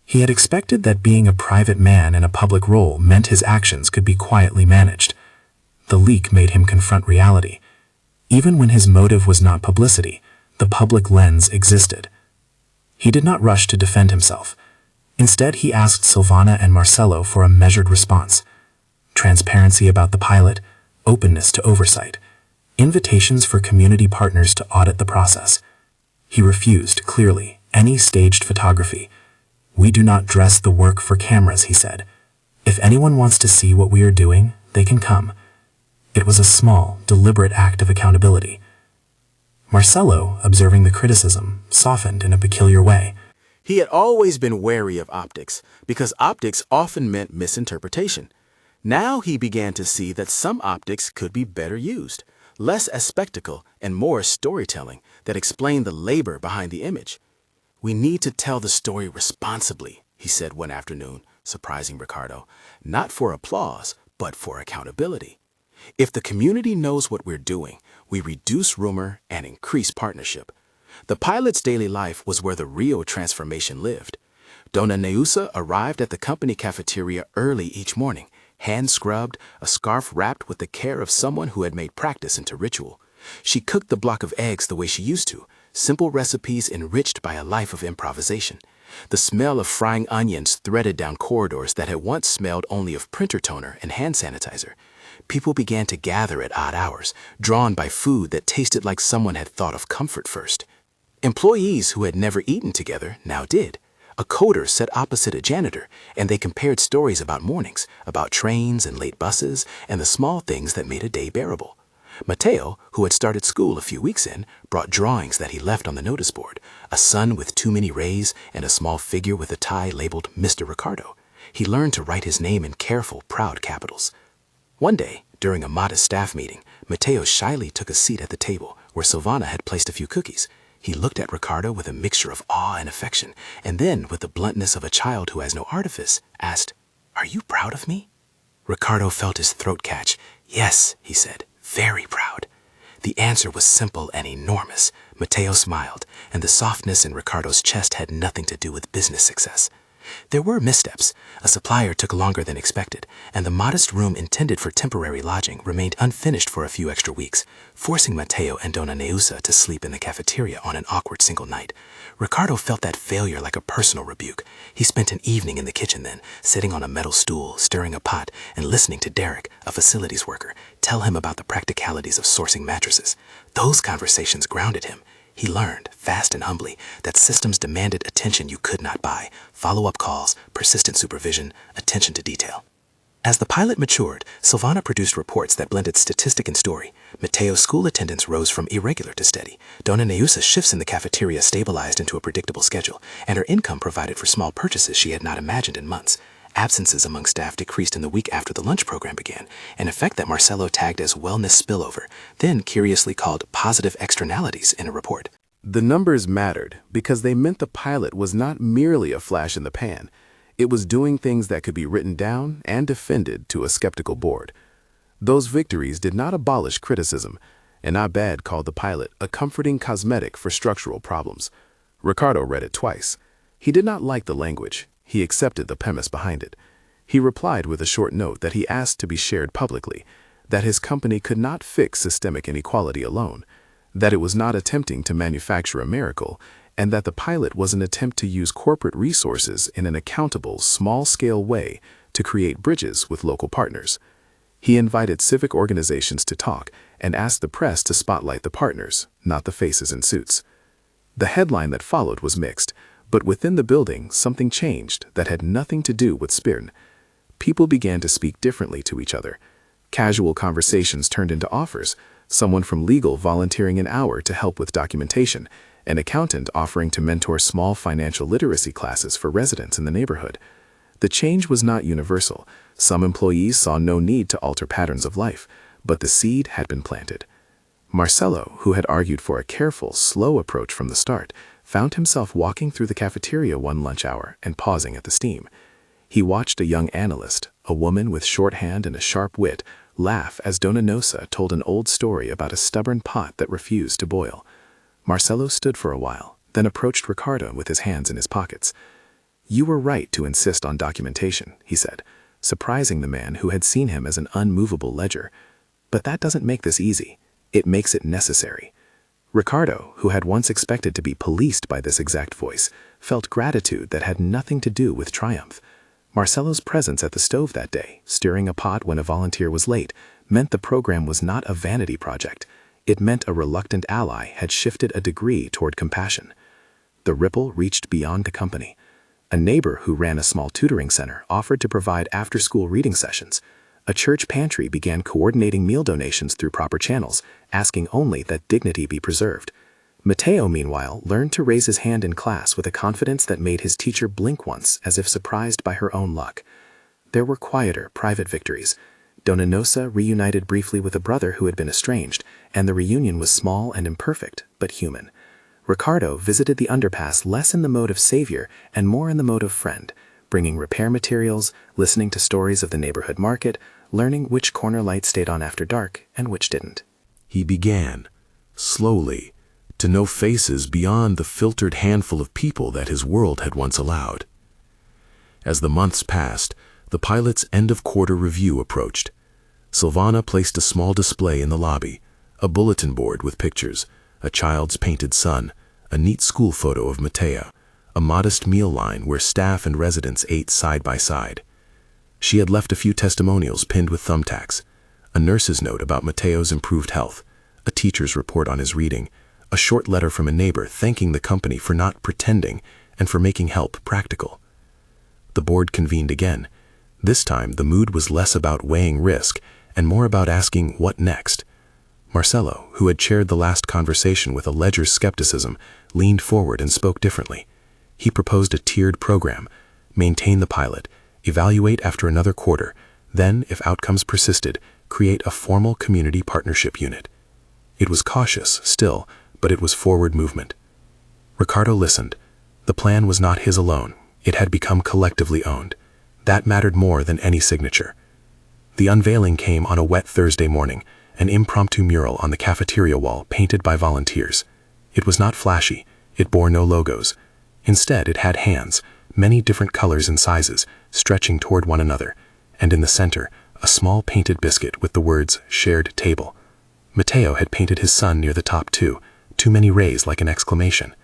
He had expected that being a private man in a public role meant his actions could be quietly managed. The leak made him confront reality. Even when his motive was not publicity, the public lens existed. He did not rush to defend himself. Instead, he asked Silvana and Marcelo for a measured response. Transparency about the pilot, openness to oversight, invitations for community partners to audit the process. He refused, clearly, any staged photography. "We do not dress the work for cameras," he said. "If anyone wants to see what we are doing, they can come." It was a small, deliberate act of accountability. Marcelo, observing the criticism, softened in a peculiar way. He had always been wary of optics, because optics often meant misinterpretation. Now he began to see that some optics could be better used, less as spectacle and more as storytelling that explained the labor behind the image. "We need to tell the story responsibly," he said one afternoon, surprising Ricardo, "not for applause, but for accountability. If the community knows what we're doing, we reduce rumor and increase partnership." The pilot's daily life was where the real transformation lived. Dona Neusa arrived at the company cafeteria early each morning, hand scrubbed, a scarf wrapped with the care of someone who had made practice into ritual. She cooked the block of eggs the way she used to, simple recipes enriched by a life of improvisation. The smell of frying onions threaded down corridors that had once smelled only of printer toner and hand sanitizer. People began to gather at odd hours, drawn by food that tasted like someone had thought of comfort first. Employees who had never eaten together now did. A coder sat opposite a janitor, and they compared stories about mornings, about trains and late buses, and the small things that made a day bearable. Mateo, who had started school a few weeks in, brought drawings that he left on the notice board, a sun with too many rays and a small figure with a tie labeled Mr. Ricardo. He learned to write his name in careful, proud capitals. One day, during a modest staff meeting, Mateo shyly took a seat at the table where Silvana had placed a few cookies. He looked at Ricardo with a mixture of awe and affection, and then, with the bluntness of a child who has no artifice, asked, "Are you proud of me?" Ricardo felt his throat catch. "Yes," he said, "very proud." The answer was simple and enormous. Mateo smiled, and the softness in Ricardo's chest had nothing to do with business success. There were missteps. A supplier took longer than expected, and the modest room intended for temporary lodging remained unfinished for a few extra weeks, forcing Mateo and Dona Neusa to sleep in the cafeteria on an awkward single night. Ricardo felt that failure like a personal rebuke. He spent an evening in the kitchen then, sitting on a metal stool, stirring a pot, and listening to Derek, a facilities worker, tell him about the practicalities of sourcing mattresses. Those conversations grounded him. He learned, fast and humbly, that systems demanded attention you could not buy, follow-up calls, persistent supervision, attention to detail. As the pilot matured, Silvana produced reports that blended statistic and story. Mateo's school attendance rose from irregular to steady. Dona Neusa's shifts in the cafeteria stabilized into a predictable schedule, and her income provided for small purchases she had not imagined in months. Absences among staff decreased in the week after the lunch program began, an effect that Marcelo tagged as wellness spillover, then curiously called positive externalities in a report. The numbers mattered because they meant the pilot was not merely a flash in the pan. It was doing things that could be written down and defended to a skeptical board. Those victories did not abolish criticism, and Abad called the pilot a comforting cosmetic for structural problems. Ricardo read it twice. He did not like the language. He accepted the premise behind it. He replied with a short note that he asked to be shared publicly, that his company could not fix systemic inequality alone, that it was not attempting to manufacture a miracle, and that the pilot was an attempt to use corporate resources in an accountable, small-scale way to create bridges with local partners. He invited civic organizations to talk and asked the press to spotlight the partners, not the faces in suits. The headline that followed was mixed, but within the building something changed that had nothing to do with Spirn. People began to speak differently to each other. Casual conversations turned into offers, someone from legal volunteering an hour to help with documentation, an accountant offering to mentor small financial literacy classes for residents in the neighborhood. The change was not universal. Some employees saw no need to alter patterns of life, but the seed had been planted. Marcelo, who had argued for a careful, slow approach from the start, found himself walking through the cafeteria one lunch hour and pausing at the steam. He watched a young analyst, a woman with shorthand and a sharp wit, laugh as Dona Nosa told an old story about a stubborn pot that refused to boil. Marcelo stood for a while, then approached Ricardo with his hands in his pockets. "You were right to insist on documentation," he said, surprising the man who had seen him as an unmovable ledger. "But that doesn't make this easy. It makes it necessary." Ricardo, who had once expected to be policed by this exact voice, felt gratitude that had nothing to do with triumph. Marcelo's presence at the stove that day, stirring a pot when a volunteer was late, meant the program was not a vanity project. It meant a reluctant ally had shifted a degree toward compassion. The ripple reached beyond the company. A neighbor who ran a small tutoring center offered to provide after-school reading sessions. A church pantry began coordinating meal donations through proper channels, asking only that dignity be preserved. Mateo, meanwhile, learned to raise his hand in class with a confidence that made his teacher blink once as if surprised by her own luck. There were quieter, private victories. Dona Nosa reunited briefly with a brother who had been estranged, and the reunion was small and imperfect, but human. Ricardo visited the underpass less in the mode of savior and more in the mode of friend, bringing repair materials, listening to stories of the neighborhood market, learning which corner light stayed on after dark and which didn't. He began, slowly, to know faces beyond the filtered handful of people that his world had once allowed. As the months passed, the pilot's end-of-quarter review approached. Silvana placed a small display in the lobby, a bulletin board with pictures, a child's painted son, a neat school photo of Mateo, a modest meal line where staff and residents ate side by side. She had left a few testimonials pinned with thumbtacks, a nurse's note about Mateo's improved health, a teacher's report on his reading, a short letter from a neighbor thanking the company for not pretending and for making help practical. The board convened again. This time, the mood was less about weighing risk and more about asking what next. Marcelo, who had chaired the last conversation with a ledger's skepticism, leaned forward and spoke differently. He proposed a tiered program: maintain the pilot, evaluate after another quarter, then, if outcomes persisted, create a formal community partnership unit. It was cautious, still, but it was forward movement. Ricardo listened. The plan was not his alone. It had become collectively owned. That mattered more than any signature. The unveiling came on a wet Thursday morning, an impromptu mural on the cafeteria wall painted by volunteers. It was not flashy. It bore no logos. Instead, it had hands, many different colors and sizes, stretching toward one another, and in the center, a small painted biscuit with the words "shared table." Mateo had painted his son near the top too many rays like an exclamation.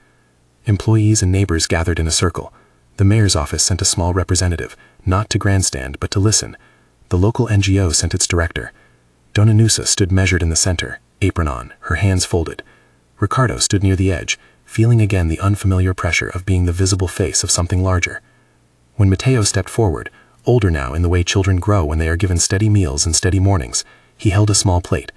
Employees and neighbors gathered in a circle. The mayor's office sent a small representative, not to grandstand but to listen. The local NGO sent its director. Dona Nusa stood measured in the center, apron on, her hands folded. Ricardo stood near the edge, feeling again the unfamiliar pressure of being the visible face of something larger. When Mateo stepped forward, older now in the way children grow when they are given steady meals and steady mornings, he held a small plate.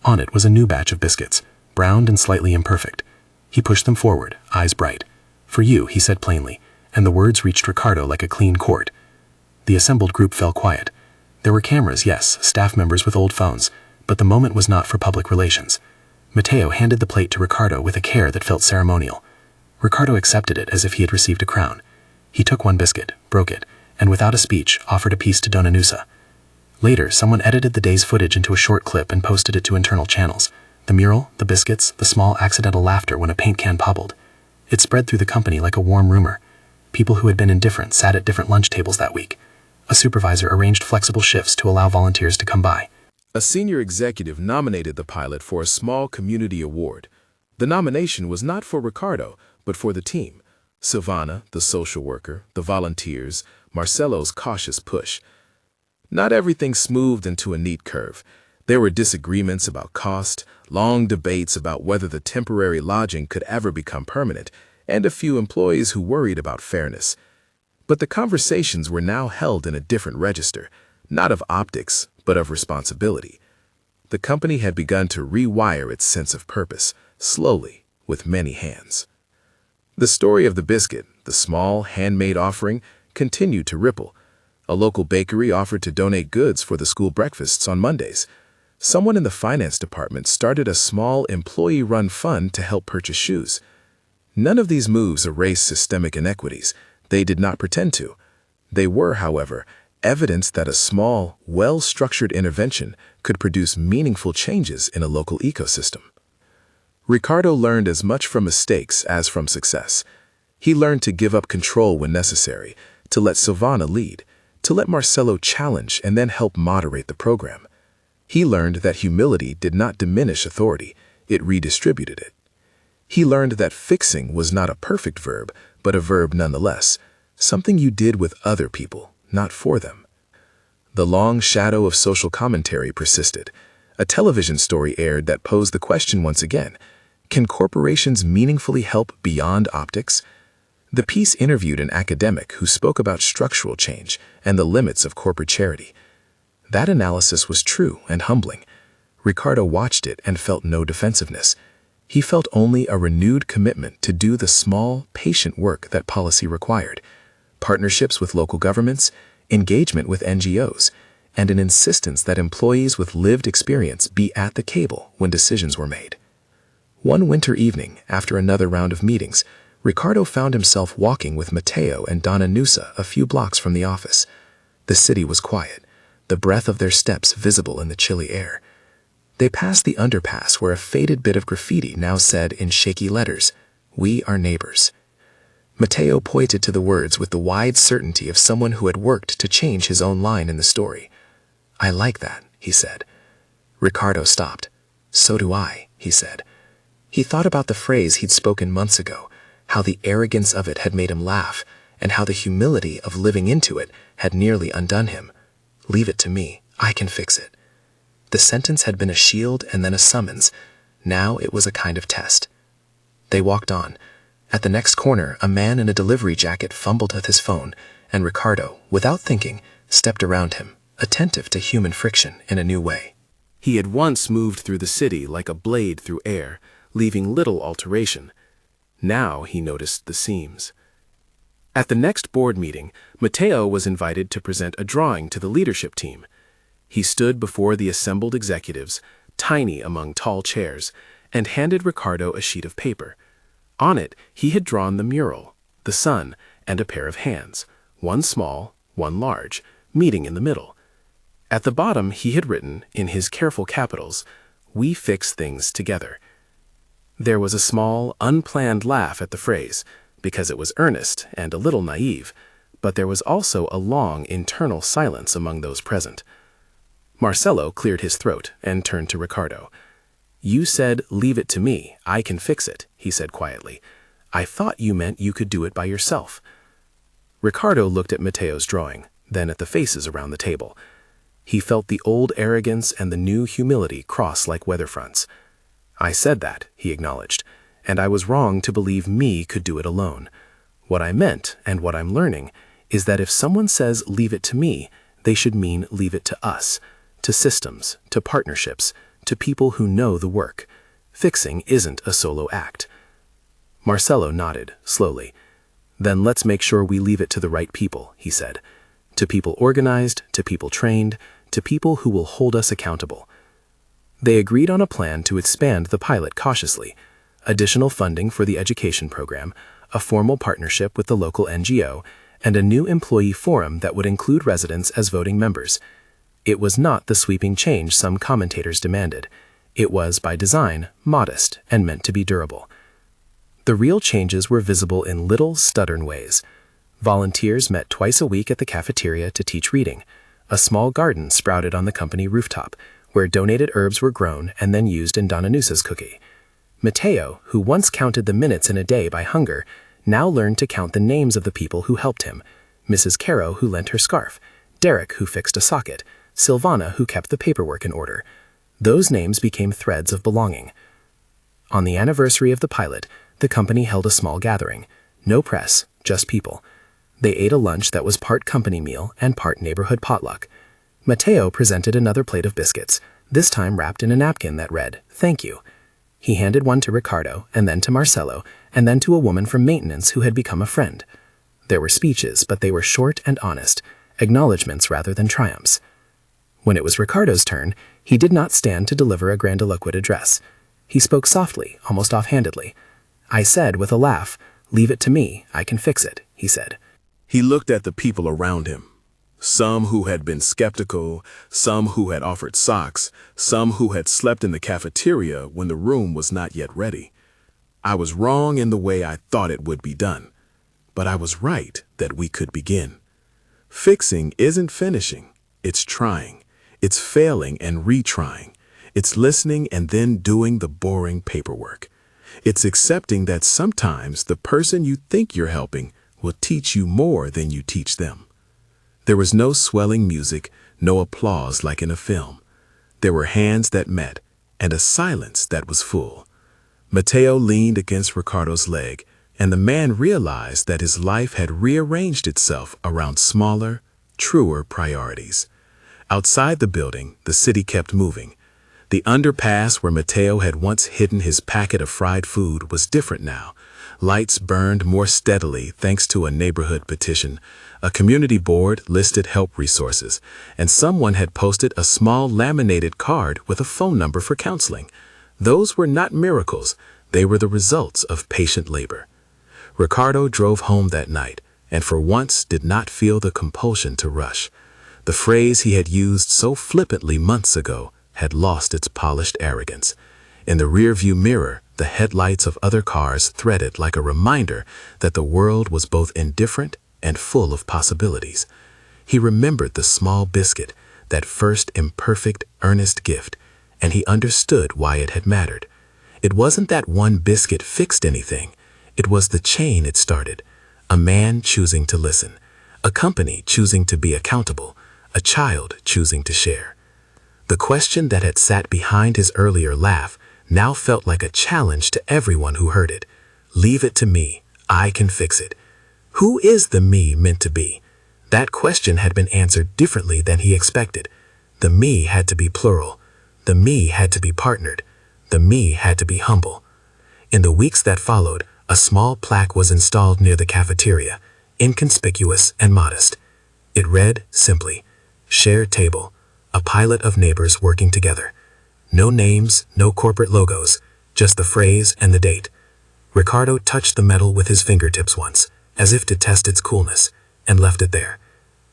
On it was a new batch of biscuits, browned and slightly imperfect. He pushed them forward, eyes bright. "For you," he said plainly, and the words reached Ricardo like a clean cord. The assembled group fell quiet. There were cameras, yes, staff members with old phones, but the moment was not for public relations. Mateo handed the plate to Ricardo with a care that felt ceremonial. Ricardo accepted it as if he had received a crown. He took one biscuit, broke it, and without a speech offered a piece to Dona Nusa. Later, someone edited the day's footage into a short clip and posted it to internal channels. The mural, the biscuits, the small accidental laughter when a paint can poppled. It spread through the company like a warm rumor. People who had been indifferent sat at different lunch tables that week. A supervisor arranged flexible shifts to allow volunteers to come by. A senior executive nominated the pilot for a small community award. The nomination was not for Ricardo, but for the team. Silvana, the social worker, the volunteers, Marcelo's cautious push. Not everything smoothed into a neat curve. There were disagreements about cost, long debates about whether the temporary lodging could ever become permanent, and a few employees who worried about fairness. But the conversations were now held in a different register, not of optics, but of responsibility. The company had begun to rewire its sense of purpose, slowly, with many hands. The story of the biscuit, the small, handmade offering, continued to ripple. A local bakery offered to donate goods for the school breakfasts on Mondays. Someone in the finance department started a small employee-run fund to help purchase shoes. None of these moves erased systemic inequities. They did not pretend to. They were, however, evidence that a small, well-structured intervention could produce meaningful changes in a local ecosystem. Ricardo learned as much from mistakes as from success. He learned to give up control when necessary, to let Silvana lead, to let Marcelo challenge and then help moderate the program. He learned that humility did not diminish authority, it redistributed it. He learned that fixing was not a perfect verb, but a verb nonetheless, something you did with other people, not for them. The long shadow of social commentary persisted. A television story aired that posed the question once again: can corporations meaningfully help beyond optics? The piece interviewed an academic who spoke about structural change and the limits of corporate charity. That analysis was true and humbling. Ricardo watched it and felt no defensiveness. He felt only a renewed commitment to do the small, patient work that policy required: partnerships with local governments, engagement with NGOs, and an insistence that employees with lived experience be at the table when decisions were made. One winter evening, after another round of meetings, Ricardo found himself walking with Mateo and Donna Nusa a few blocks from the office. The city was quiet, the breath of their steps visible in the chilly air. They passed the underpass where a faded bit of graffiti now said in shaky letters, "We are neighbors." Mateo pointed to the words with the wide certainty of someone who had worked to change his own line in the story. "I like that," he said. Ricardo stopped. "So do I," he said. He thought about the phrase he'd spoken months ago, how the arrogance of it had made him laugh, and how the humility of living into it had nearly undone him. "Leave it to me. I can fix it." The sentence had been a shield and then a summons. Now it was a kind of test. They walked on. At the next corner, a man in a delivery jacket fumbled with his phone, and Ricardo, without thinking, stepped around him, attentive to human friction in a new way. He had once moved through the city like a blade through air, leaving little alteration. Now he noticed the seams. At the next board meeting, Mateo was invited to present a drawing to the leadership team. He stood before the assembled executives, tiny among tall chairs, and handed Ricardo a sheet of paper. On it, he had drawn the mural, the sun, and a pair of hands, one small, one large, meeting in the middle. At the bottom, he had written, in his careful capitals, "We fix things together." There was a small, unplanned laugh at the phrase, because it was earnest and a little naive, but there was also a long internal silence among those present. Marcelo cleared his throat and turned to Ricardo. "You said, 'Leave it to me, I can fix it,'" he said quietly. "I thought you meant you could do it by yourself." Ricardo looked at Mateo's drawing, then at the faces around the table. He felt the old arrogance and the new humility cross like weather fronts. "I said that," he acknowledged, "and I was wrong to believe me could do it alone. What I meant, and what I'm learning, is that if someone says, 'Leave it to me,' they should mean leave it to us, to systems, to partnerships, to people who know the work. Fixing isn't a solo act." Marcelo nodded, slowly. "Then let's make sure we leave it to the right people," he said. "To people organized, to people trained, to people who will hold us accountable." They agreed on a plan to expand the pilot cautiously: additional funding for the education program, a formal partnership with the local NGO, and a new employee forum that would include residents as voting members. It was not the sweeping change some commentators demanded. It was, by design, modest and meant to be durable. The real changes were visible in little, stubborn ways. Volunteers met twice a week at the cafeteria to teach reading. A small garden sprouted on the company rooftop, where donated herbs were grown and then used in Donanussa's cookie. Matteo, who once counted the minutes in a day by hunger, now learned to count the names of the people who helped him. Mrs. Caro, who lent her scarf, Derek, who fixed a socket, Silvana, who kept the paperwork in order. Those names became threads of belonging. On the anniversary of the pilot, the company held a small gathering. No press, just people. They ate a lunch that was part company meal and part neighborhood potluck. Matteo presented another plate of biscuits, this time wrapped in a napkin that read, "Thank you." He handed one to Ricardo, and then to Marcelo, and then to a woman from maintenance who had become a friend. There were speeches, but they were short and honest, acknowledgments rather than triumphs. When it was Ricardo's turn, he did not stand to deliver a grandiloquent address. He spoke softly, almost offhandedly. "I said with a laugh, 'Leave it to me, I can fix it,'" he said. He looked at the people around him. Some who had been skeptical, some who had offered socks, some who had slept in the cafeteria when the room was not yet ready. I was wrong in the way I thought it would be done, but I was right that we could begin. Fixing isn't finishing, it's trying. It's failing and retrying. It's listening and then doing the boring paperwork. It's accepting that sometimes the person you think you're helping will teach you more than you teach them. There was no swelling music, no applause like in a film. There were hands that met, and a silence that was full. Matteo leaned against Ricardo's leg, and the man realized that his life had rearranged itself around smaller, truer priorities. Outside the building, the city kept moving. The underpass where Matteo had once hidden his packet of fried food was different now. Lights burned more steadily thanks to a neighborhood petition. A community board listed help resources, and someone had posted a small laminated card with a phone number for counseling. Those were not miracles, they were the results of patient labor. Ricardo drove home that night, and for once did not feel the compulsion to rush. The phrase he had used so flippantly months ago had lost its polished arrogance. In the rearview mirror, the headlights of other cars threaded like a reminder that the world was both indifferent and full of possibilities. He remembered the small biscuit, that first imperfect, earnest gift, and he understood why it had mattered. It wasn't that one biscuit fixed anything. It was the chain it started. A man choosing to listen, a company choosing to be accountable, a child choosing to share. The question that had sat behind his earlier laugh now felt like a challenge to everyone who heard it. Leave it to me, I can fix it. Who is the me meant to be? That question had been answered differently than he expected. The me had to be plural. The me had to be partnered. The me had to be humble. In the weeks that followed, a small plaque was installed near the cafeteria, inconspicuous and modest. It read simply, "Shared table, a pilot of neighbors working together." No names, no corporate logos, just the phrase and the date. Ricardo touched the metal with his fingertips once, as if to test its coolness, and left it there.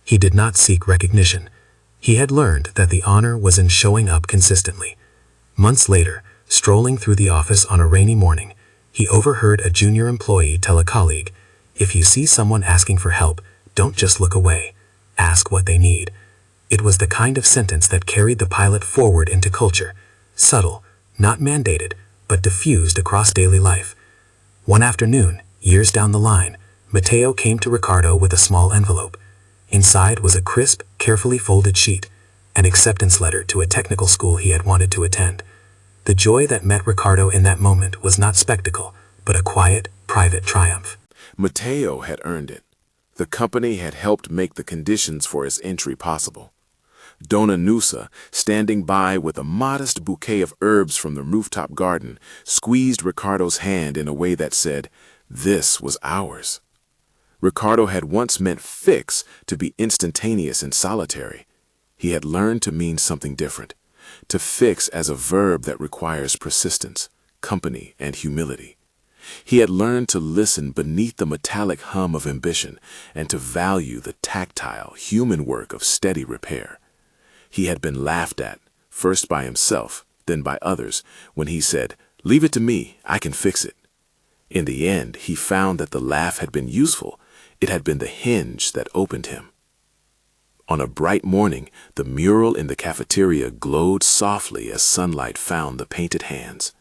He did not seek recognition. He had learned that the honor was in showing up consistently. Months later, strolling through the office on a rainy morning, he overheard a junior employee tell a colleague, "If you see someone asking for help, don't just look away. Ask what they need." It was the kind of sentence that carried the pilot forward into culture. Subtle, not mandated, but diffused across daily life. One afternoon, years down the line, Matteo came to Ricardo with a small envelope. Inside was a crisp, carefully folded sheet, an acceptance letter to a technical school he had wanted to attend. The joy that met Ricardo in that moment was not spectacle, but a quiet, private triumph. Matteo had earned it. The company had helped make the conditions for his entry possible. Donanussa, standing by with a modest bouquet of herbs from the rooftop garden, squeezed Ricardo's hand in a way that said, "This was ours." Ricardo had once meant fix to be instantaneous and solitary. He had learned to mean something different, to fix as a verb that requires persistence, company, and humility. He had learned to listen beneath the metallic hum of ambition and to value the tactile, human work of steady repair. He had been laughed at, first by himself, then by others, when he said, "Leave it to me, I can fix it." In the end, he found that the laugh had been useful. It had been the hinge that opened him. On a bright morning, the mural in the cafeteria glowed softly as sunlight found the painted hands.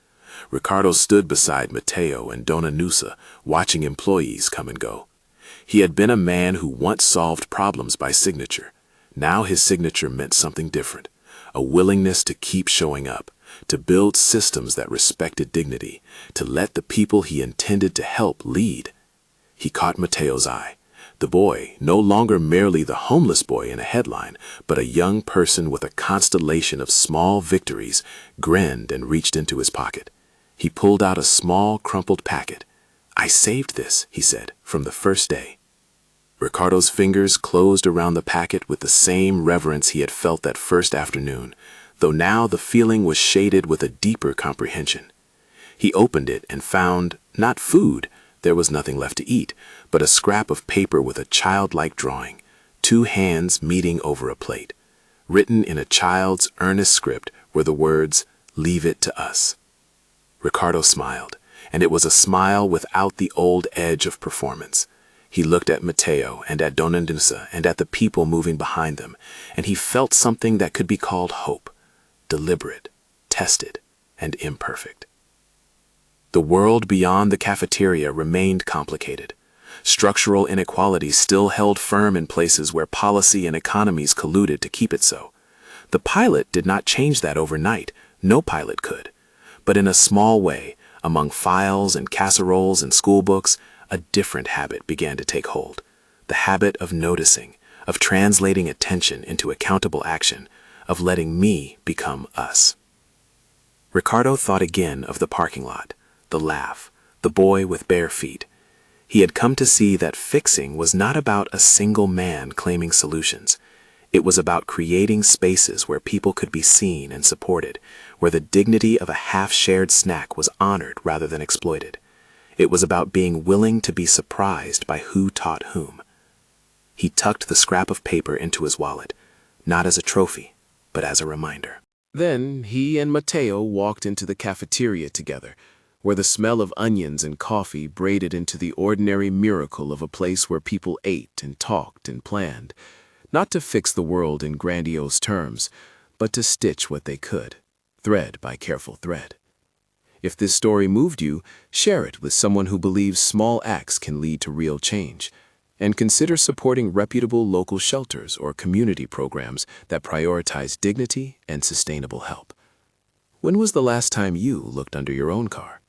Ricardo stood beside Mateo and Dona Nusa, watching employees come and go. He had been a man who once solved problems by signature. Now his signature meant something different, a willingness to keep showing up, to build systems that respected dignity, to let the people he intended to help lead. He caught Mateo's eye. The boy, no longer merely the homeless boy in a headline, but a young person with a constellation of small victories, grinned and reached into his pocket. He pulled out a small, crumpled packet. "I saved this," he said, "from the first day." Ricardo's fingers closed around the packet with the same reverence he had felt that first afternoon, though now the feeling was shaded with a deeper comprehension. He opened it and found, not food, there was nothing left to eat, but a scrap of paper with a childlike drawing, two hands meeting over a plate. Written in a child's earnest script were the words, "Leave it to us." Ricardo smiled, and it was a smile without the old edge of performance. He looked at Mateo and at Dona Nusa and at the people moving behind them, and he felt something that could be called hope, deliberate, tested, and imperfect. The world beyond the cafeteria remained complicated. Structural inequalities still held firm in places where policy and economies colluded to keep it so. The pilot did not change that overnight. No pilot could. But in a small way, among files and casseroles and school books, a different habit began to take hold. The habit of noticing, of translating attention into accountable action, of letting me become us. Ricardo thought again of the parking lot, the laugh, the boy with bare feet. He had come to see that fixing was not about a single man claiming solutions. It was about creating spaces where people could be seen and supported, where the dignity of a half-shared snack was honored rather than exploited. It was about being willing to be surprised by who taught whom. He tucked the scrap of paper into his wallet, not as a trophy, but as a reminder. Then he and Mateo walked into the cafeteria together, where the smell of onions and coffee braided into the ordinary miracle of a place where people ate and talked and planned, not to fix the world in grandiose terms, but to stitch what they could, thread by careful thread. If this story moved you, share it with someone who believes small acts can lead to real change, and consider supporting reputable local shelters or community programs that prioritize dignity and sustainable help. When was the last time you looked under your own car?